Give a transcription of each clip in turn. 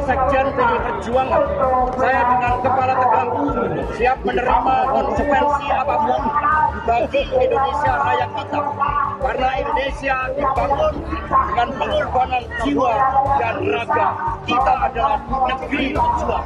Sekjen PDI Perjuangan, saya dengan kepala tegak siap menerima konsekuensi apapun bagi Indonesia Raya kita. Karena Indonesia dibangun dengan pengorbanan jiwa dan raga. Kita adalah negeri pejuang.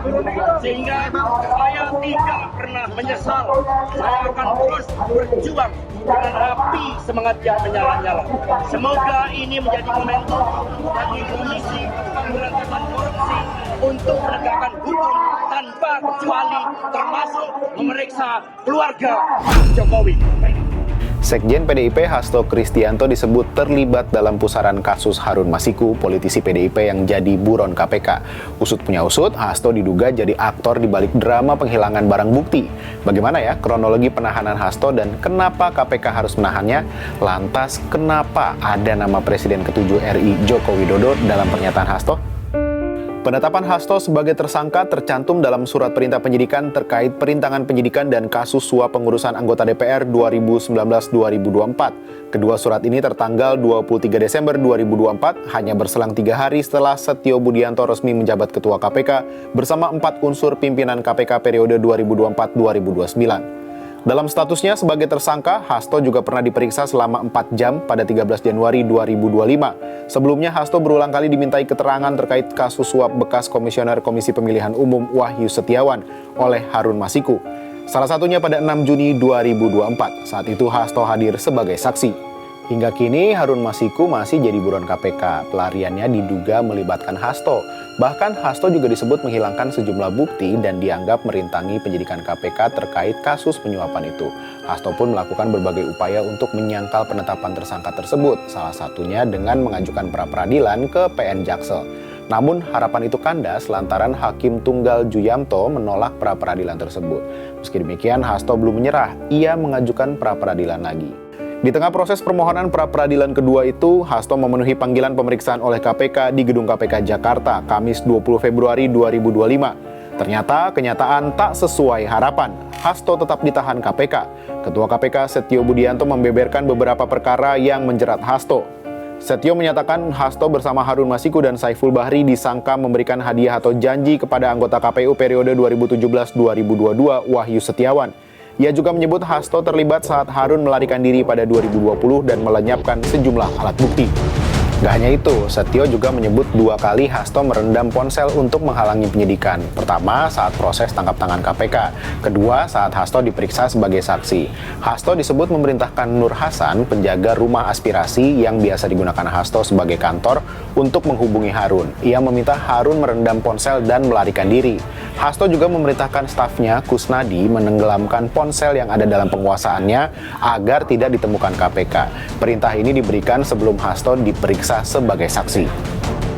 Sehingga saya tidak pernah menyesal. Saya akan terus berjuang dengan api semangat yang menyala-nyala. Semoga ini menjadi momentum bagi Komisi Pemberantasan Korupsi untuk menegakkan hukum tanpa kecuali, termasuk memeriksa keluarga Jokowi. Sekjen PDIP Hasto Kristianto disebut terlibat dalam pusaran kasus Harun Masiku, politisi PDIP yang jadi buron KPK. Usut punya usut, Hasto diduga jadi aktor di balik drama penghilangan barang bukti. Bagaimana ya kronologi penahanan Hasto dan kenapa KPK harus menahannya? Lantas kenapa ada nama Presiden ke-7 RI Joko Widodo dalam pernyataan Hasto? Penetapan Hasto sebagai tersangka tercantum dalam surat perintah penyidikan terkait perintangan penyidikan dan kasus suap pengurusan anggota DPR 2019-2024. Kedua surat ini tertanggal 23 Desember 2024, hanya berselang 3 hari setelah Setio Budianto resmi menjabat Ketua KPK bersama 4 unsur pimpinan KPK periode 2024-2029. Dalam statusnya sebagai tersangka, Hasto juga pernah diperiksa selama 4 jam pada 13 Januari 2025. Sebelumnya, Hasto berulang kali dimintai keterangan terkait kasus suap bekas Komisioner Komisi Pemilihan Umum Wahyu Setiawan oleh Harun Masiku. Salah satunya pada 6 Juni 2024. Saat itu Hasto hadir sebagai saksi. Hingga kini Harun Masiku masih jadi buron KPK. Pelariannya diduga melibatkan Hasto. Bahkan Hasto juga disebut menghilangkan sejumlah bukti dan dianggap merintangi penyidikan KPK terkait kasus penyuapan itu. Hasto pun melakukan berbagai upaya untuk menyangkal penetapan tersangka tersebut, salah satunya dengan mengajukan pra-peradilan ke PN Jaksel. Namun harapan itu kandas lantaran Hakim Tunggal Juyamto menolak pra-peradilan tersebut. Meski demikian, Hasto belum menyerah, ia mengajukan pra-peradilan lagi. Di tengah proses permohonan pra-peradilan kedua itu, Hasto memenuhi panggilan pemeriksaan oleh KPK di Gedung KPK Jakarta, Kamis 20 Februari 2025. Ternyata kenyataan tak sesuai harapan. Hasto tetap ditahan KPK. Ketua KPK Setio Budianto membeberkan beberapa perkara yang menjerat Hasto. Setio menyatakan Hasto bersama Harun Masiku dan Saiful Bahri disangka memberikan hadiah atau janji kepada anggota KPU periode 2017-2022 Wahyu Setiawan. Ia juga menyebut Hasto terlibat saat Harun melarikan diri pada 2020 dan melenyapkan sejumlah alat bukti. Gak hanya itu, Setio juga menyebut 2 kali Hasto merendam ponsel untuk menghalangi penyidikan. Pertama, saat proses tangkap tangan KPK. Kedua, saat Hasto diperiksa sebagai saksi. Hasto disebut memerintahkan Nur Hasan, penjaga rumah aspirasi yang biasa digunakan Hasto sebagai kantor, untuk menghubungi Harun. Ia meminta Harun merendam ponsel dan melarikan diri. Hasto juga memerintahkan stafnya, Kusnadi, menenggelamkan ponsel yang ada dalam penguasaannya agar tidak ditemukan KPK. Perintah ini diberikan sebelum Hasto diperiksa sebagai saksi.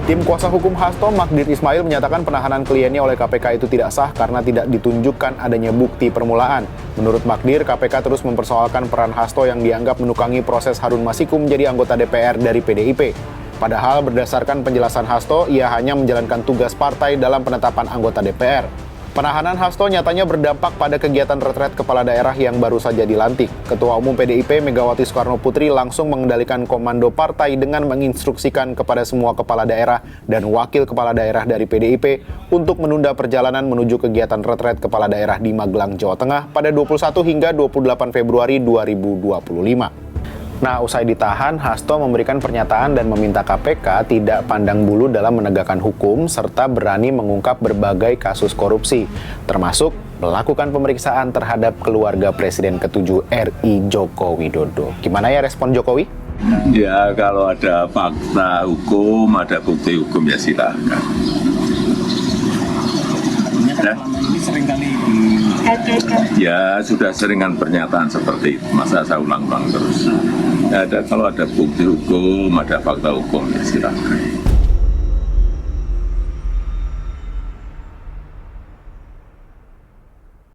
Tim kuasa hukum Hasto, Magdir Ismail, menyatakan penahanan kliennya oleh KPK itu tidak sah karena tidak ditunjukkan adanya bukti permulaan. Menurut Magdir, KPK terus mempersoalkan peran Hasto yang dianggap menukangi proses Harun Masiku menjadi anggota DPR dari PDIP. Padahal berdasarkan penjelasan Hasto, ia hanya menjalankan tugas partai dalam penetapan anggota DPR. Penahanan Hasto nyatanya berdampak pada kegiatan retret kepala daerah yang baru saja dilantik. Ketua Umum PDIP Megawati Soekarno Putri langsung mengendalikan komando partai dengan menginstruksikan kepada semua kepala daerah dan wakil kepala daerah dari PDIP untuk menunda perjalanan menuju kegiatan retret kepala daerah di Magelang, Jawa Tengah pada 21 hingga 28 Februari 2025. Nah, usai ditahan, Hasto memberikan pernyataan dan meminta KPK tidak pandang bulu dalam menegakkan hukum serta berani mengungkap berbagai kasus korupsi, termasuk melakukan pemeriksaan terhadap keluarga Presiden ke-7 RI Joko Widodo. Gimana ya respon Jokowi? Ya, kalau ada fakta hukum, ada bukti hukum ya silakan. Ini seringkali ya sudah seringan pernyataan seperti itu, masa saya ulang-ulang terus. Ya, kalau ada bukti hukum, ada fakta hukum ya silakan.